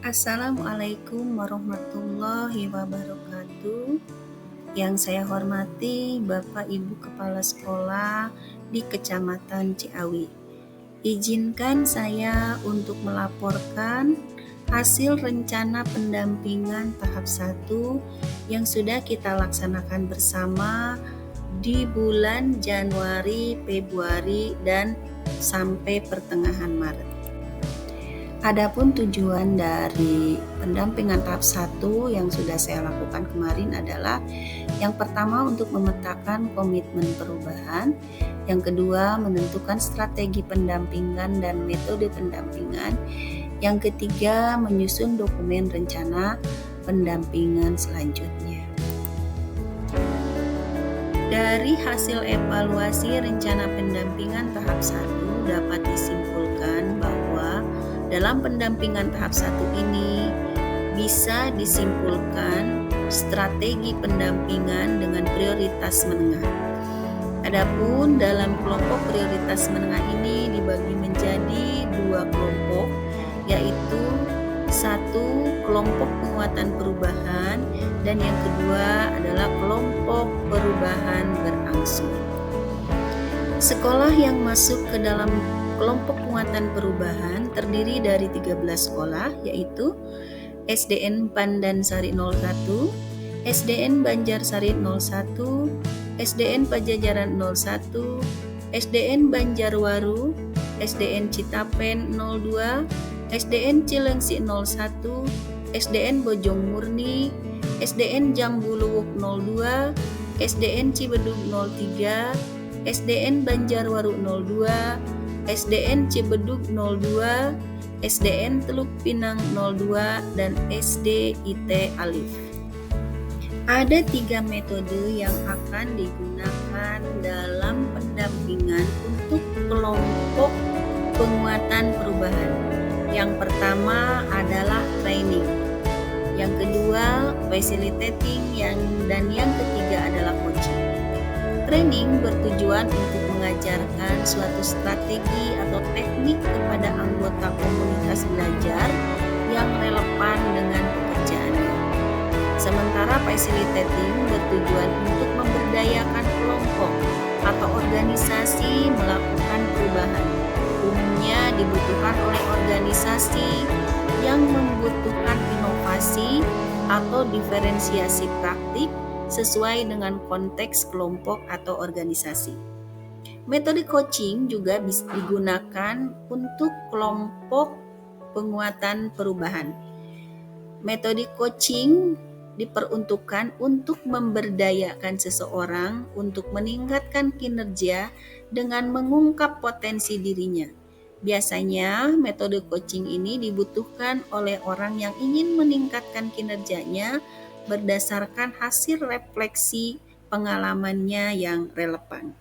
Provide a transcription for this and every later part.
Assalamualaikum warahmatullahi wabarakatuh. Yang saya hormati Bapak Ibu Kepala Sekolah di Kecamatan Ciawi. Izinkan saya untuk melaporkan hasil rencana pendampingan tahap 1 yang sudah kita laksanakan bersama di bulan Januari, Februari, dan sampai pertengahan Maret. Adapun tujuan dari pendampingan tahap 1 yang sudah saya lakukan kemarin adalah yang pertama untuk memetakan komitmen perubahan, yang kedua menentukan strategi pendampingan dan metode pendampingan, yang ketiga menyusun dokumen rencana pendampingan selanjutnya. Dari hasil evaluasi rencana pendampingan tahap 1 dapat disimpulkan bahwa dalam pendampingan tahap 1 ini bisa disimpulkan strategi pendampingan dengan prioritas menengah. Adapun dalam kelompok prioritas menengah ini dibagi menjadi 2 kelompok, yaitu 1 kelompok penguatan perubahan dan yang kedua adalah kelompok perubahan berangsur. Sekolah yang masuk ke dalam kelompok penguatan perubahan terdiri dari 13 sekolah, yaitu SDN Pandansari 01, SDN Banjarsari 01, SDN Pajajaran 01, SDN Banjarwaru, SDN Citapen 02, SDN Cilengsi 01, SDN Bojongmurni, SDN Jambuluwuk 02, SDN Cibedug 03, SDN Banjarwaru 02, SDN Cibedug 02, SDN Teluk Pinang 02, dan SDIT Alif. Ada 3 metode yang akan digunakan dalam pendampingan untuk kelompok penguatan perubahan. Yang pertama adalah training, yang kedua facilitating, dan yang ketiga adalah coaching. Training bertujuan untuk mengajarkan suatu strategi atau teknik kepada anggota komunitas belajar yang relevan dengan pekerjaannya. Sementara facilitating bertujuan untuk memberdayakan kelompok atau organisasi melakukan perubahan. Umumnya dibutuhkan oleh organisasi yang membutuhkan inovasi atau diferensiasi praktik sesuai dengan konteks kelompok atau organisasi. Metode coaching juga bisa digunakan untuk kelompok penguatan perubahan. Metode coaching diperuntukkan untuk memberdayakan seseorang untuk meningkatkan kinerja dengan mengungkap potensi dirinya. Biasanya metode coaching ini dibutuhkan oleh orang yang ingin meningkatkan kinerjanya berdasarkan hasil refleksi pengalamannya yang relevan.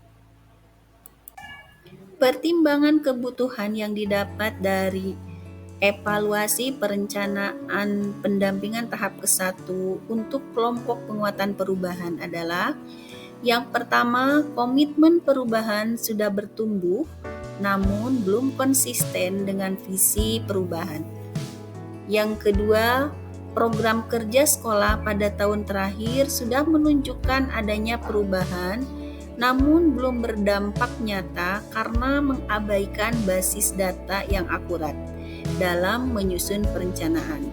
Pertimbangan kebutuhan yang didapat dari evaluasi perencanaan pendampingan tahap ke-1 untuk kelompok penguatan perubahan adalah: yang pertama, komitmen perubahan sudah bertumbuh namun belum konsisten dengan visi perubahan. Yang kedua, program kerja sekolah pada tahun terakhir sudah menunjukkan adanya perubahan, namun belum berdampak nyata karena mengabaikan basis data yang akurat dalam menyusun perencanaan.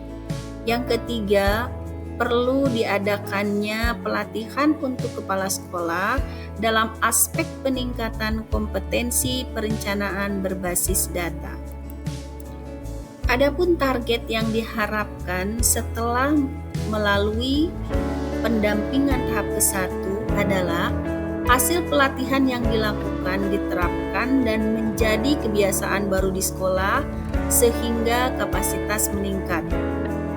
Yang ketiga, perlu diadakannya pelatihan untuk kepala sekolah dalam aspek peningkatan kompetensi perencanaan berbasis data. Adapun target yang diharapkan setelah melalui pendampingan tahap ke-1 adalah hasil pelatihan yang dilakukan diterapkan dan menjadi kebiasaan baru di sekolah sehingga kapasitas meningkat.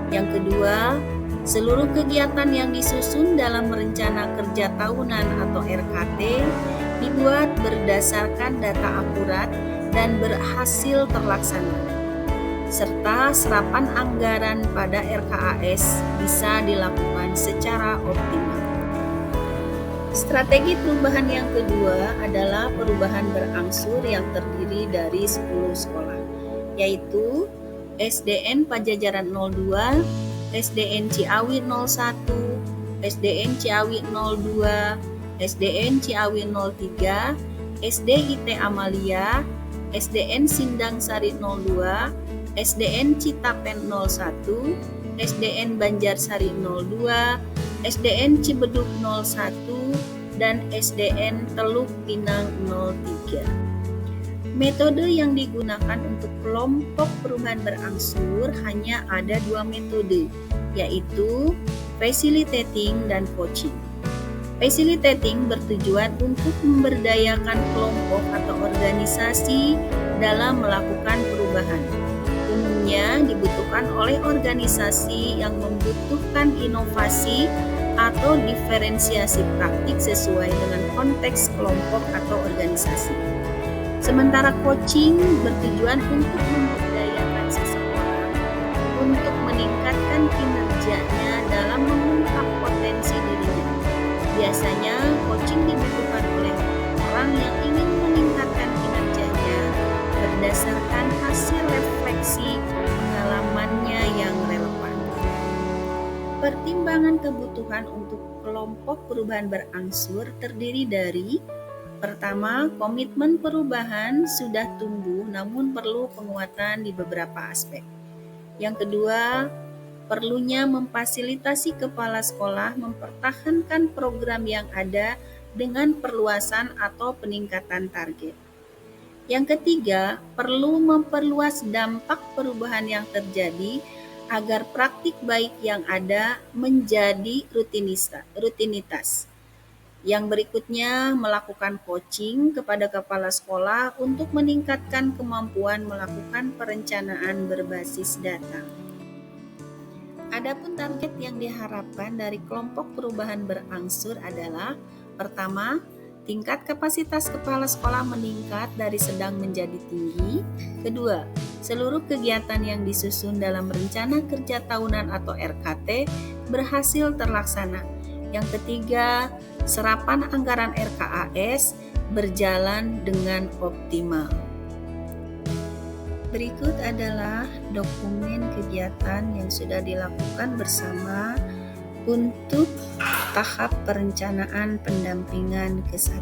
Yang kedua, seluruh kegiatan yang disusun dalam rencana kerja tahunan atau RKT dibuat berdasarkan data akurat dan berhasil terlaksana, serta serapan anggaran pada RKAS bisa dilakukan secara optimal. Strategi perubahan yang kedua adalah perubahan berangsur yang terdiri dari 10 sekolah, yaitu SDN Pajajaran 02, SDN Ciawi 01, SDN Ciawi 02, SDN Ciawi 03, SDIT Amalia, SDN Sindang Sari 02, SDN Citapen 01, SDN Banjarsari 02, SDN Cibeduk 01, dan SDN Teluk Pinang 03. Metode yang digunakan untuk kelompok perubahan berangsur hanya ada 2 metode, yaitu facilitating dan coaching. Facilitating bertujuan untuk memberdayakan kelompok atau organisasi dalam melakukan perubahan. Umumnya dibutuhkan oleh organisasi yang membutuhkan inovasi atau diferensiasi praktik sesuai dengan konteks kelompok atau organisasi. Sementara coaching bertujuan untuk memberdayakan seseorang untuk meningkatkan kinerjanya dalam mengungkap potensi dirinya. Biasanya coaching dibutuhkan oleh orang yang ingin meningkatkan kinerjanya berdasarkan hasil refleksi pengalamannya yang relevan. Pertimbangan kebutuhan untuk kelompok perubahan berangsur terdiri dari: pertama, komitmen perubahan sudah tumbuh namun perlu penguatan di beberapa aspek. Yang kedua, perlunya memfasilitasi kepala sekolah mempertahankan program yang ada dengan perluasan atau peningkatan target. Yang ketiga, perlu memperluas dampak perubahan yang terjadi agar praktik baik yang ada menjadi rutinitas. Yang berikutnya, melakukan coaching kepada kepala sekolah untuk meningkatkan kemampuan melakukan perencanaan berbasis data. Adapun target yang diharapkan dari kelompok perubahan berangsur adalah: pertama, tingkat kapasitas kepala sekolah meningkat dari sedang menjadi tinggi. Kedua, seluruh kegiatan yang disusun dalam rencana kerja tahunan atau RKT berhasil terlaksana. Yang ketiga, serapan anggaran RKAS berjalan dengan optimal. Berikut adalah dokumen kegiatan yang sudah dilakukan bersama untuk tahap perencanaan pendampingan ke-1.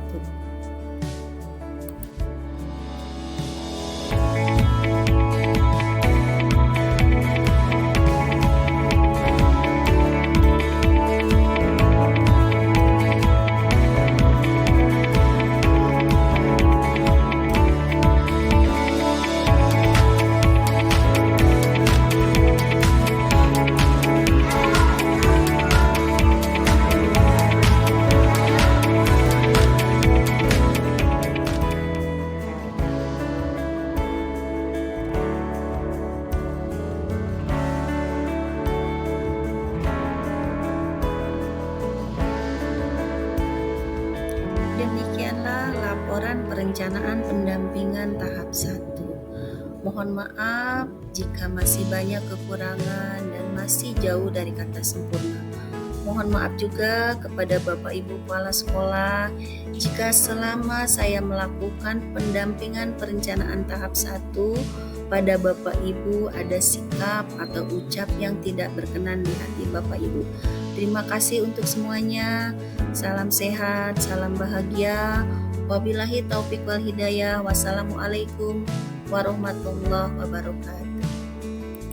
Demikianlah laporan perencanaan pendampingan tahap 1. Mohon maaf jika masih banyak kekurangan dan masih jauh dari kata sempurna. Mohon maaf juga kepada Bapak Ibu Kepala Sekolah jika selama saya melakukan pendampingan perencanaan tahap 1 pada Bapak Ibu ada sikap atau ucap yang tidak berkenan di hati Bapak Ibu. Terima kasih untuk semuanya. Salam sehat, salam bahagia. Wabillahi taufik wal hidayah. Wassalamualaikum warahmatullahi wabarakatuh.